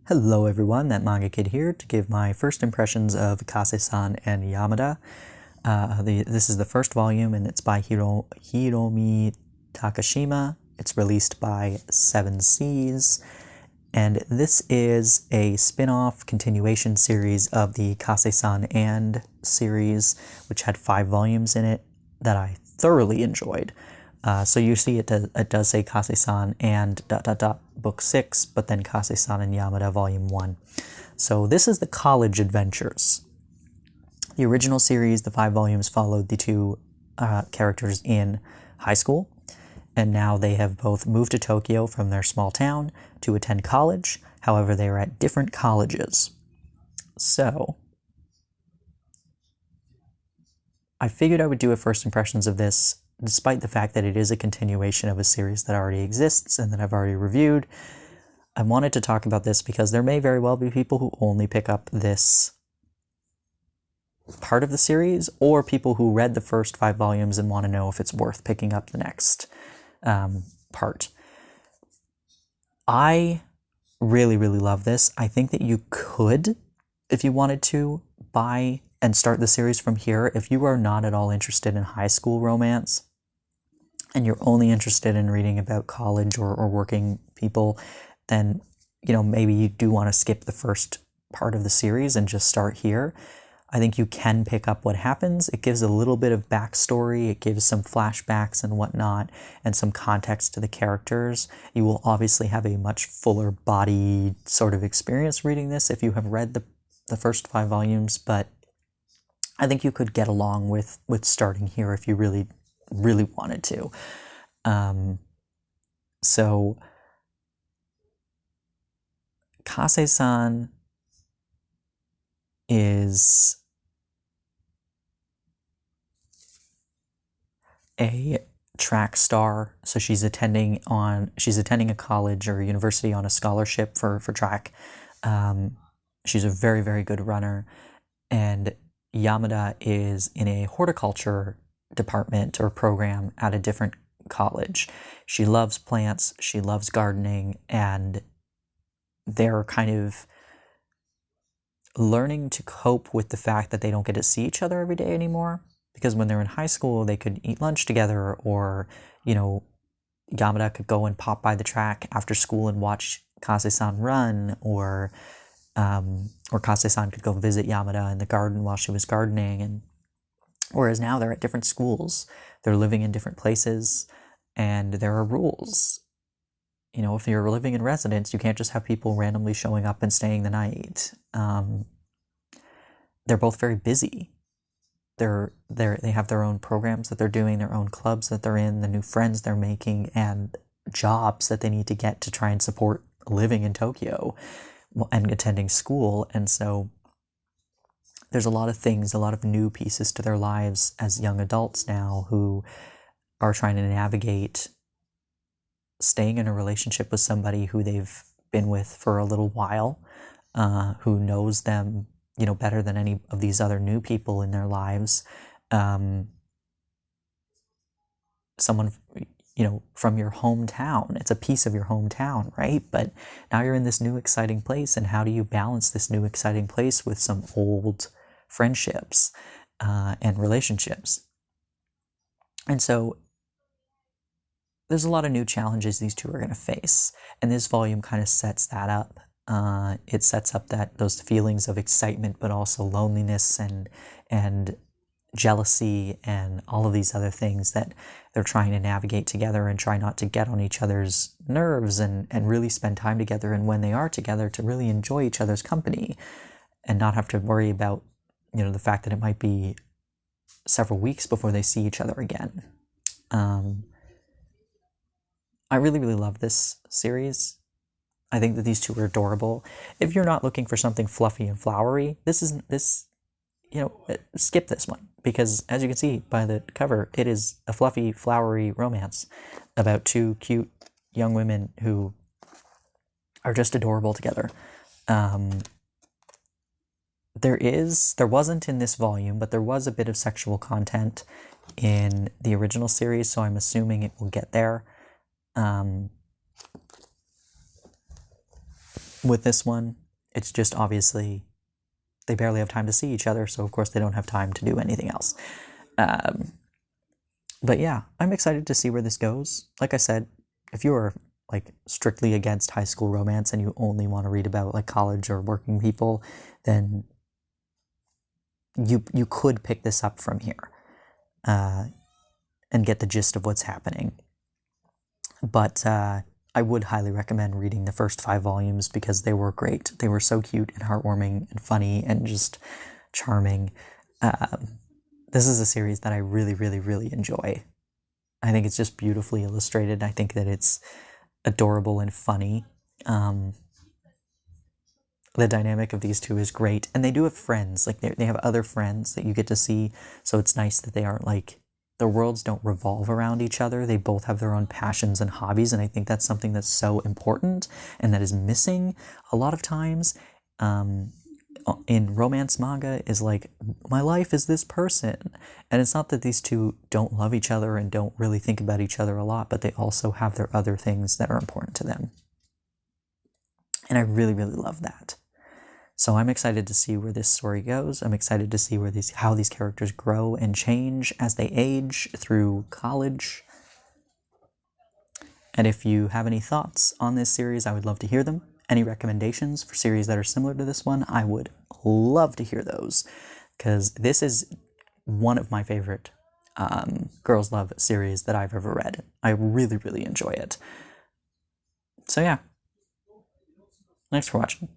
Hello everyone, that Manga Kid here to give my first impressions of Kase-san and Yamada. This is the first volume and it's by Hiromi Takashima. It's released by Seven Seas. And this is a spin-off continuation series of the Kase-san and series, which had 5 volumes in it that I thoroughly enjoyed. So you see it does say Kase-san and ... book 6, but then Kase-san and Yamada volume 1. So this is the college adventures. The original series, the 5 volumes, followed the 2 characters in high school, and now they have both moved to Tokyo from their small town to attend college. However, they are at different colleges. So I figured I would do a first impressions of this, despite the fact that it is a continuation of a series that already exists and that I've already reviewed. I wanted to talk about this because there may very well be people who only pick up this part of the series, or people who read the first 5 volumes and want to know if it's worth picking up the next part. I really love this. I think that you could, if you wanted to, buy and start the series from here. If you are not at all interested in high school romance, and you're only interested in reading about college or working people, then, maybe you do want to skip the first part of the series and just start here. I think you can pick up what happens. It gives a little bit of backstory. It gives some flashbacks and whatnot, and some context to the characters. You will obviously have a much fuller body sort of experience reading this if you have read the first 5 volumes, but I think you could get along with starting here if you really wanted to. So Kase-san is a track star. So she's attending a college or university on a scholarship for track. She's a very good runner, and Yamada is in a horticulture department or program at a different college. She loves plants, she loves gardening, and they're kind of learning to cope with the fact that they don't get to see each other every day anymore. Because when they're in high school, they could eat lunch together, or, Yamada could go and pop by the track after school and watch Kase-san run, or Kase-san could go visit Yamada in the garden while she was gardening. And whereas now they're at different schools, they're living in different places, and there are rules. If you're living in residence, you can't just have people randomly showing up and staying the night. They're both very busy. They have their own programs that they're doing, their own clubs that they're in, the new friends they're making, and jobs that they need to get to try and support living in Tokyo and attending school. And so there's a lot of things, a lot of new pieces to their lives as young adults now who are trying to navigate staying in a relationship with somebody who they've been with for a little while, who knows them, better than any of these other new people in their lives. Someone, from your hometown. It's a piece of your hometown, right? But now you're in this new exciting place, and how do you balance this new exciting place with some old friendships and relationships? And so there's a lot of new challenges these two are going to face, and this volume kind of sets that up. It sets up those feelings of excitement, but also loneliness and jealousy and all of these other things that they're trying to navigate together, and try not to get on each other's nerves, and really spend time together, and when they are together, to really enjoy each other's company and not have to worry about the fact that it might be several weeks before they see each other again. I really love this series. I think that these two are adorable. If you're not looking for something fluffy and flowery, skip this one, because as you can see by the cover, it is a fluffy, flowery romance about 2 cute young women who are just adorable together. There wasn't in this volume, but there was a bit of sexual content in the original series, so I'm assuming it will get there. With this one, it's just obviously they barely have time to see each other, so of course they don't have time to do anything else. But yeah, I'm excited to see where this goes. Like I said, if you're like strictly against high school romance and you only want to read about like college or working people, then you could pick this up from here and get the gist of what's happening. But I would highly recommend reading the first 5 volumes because they were great. They were so cute and heartwarming and funny and just charming. This is a series that I really, really, really enjoy. I think it's just beautifully illustrated. I think that it's adorable and funny. The dynamic of these two is great, and they do have friends. Like they have other friends that you get to see, so it's nice that they aren't like their worlds don't revolve around each other. They both have their own passions and hobbies, and I think that's something that's so important and that is missing a lot of times in romance manga. Is like, my life is this person, and it's not that these two don't love each other and don't really think about each other a lot, but they also have their other things that are important to them, and I really, really love that. So I'm excited to see where this story goes. I'm excited to see how these characters grow and change as they age through college. And if you have any thoughts on this series, I would love to hear them. Any recommendations for series that are similar to this one, I would love to hear those, because this is one of my favorite girls' love series that I've ever read. I really, really enjoy it. So yeah, thanks for watching.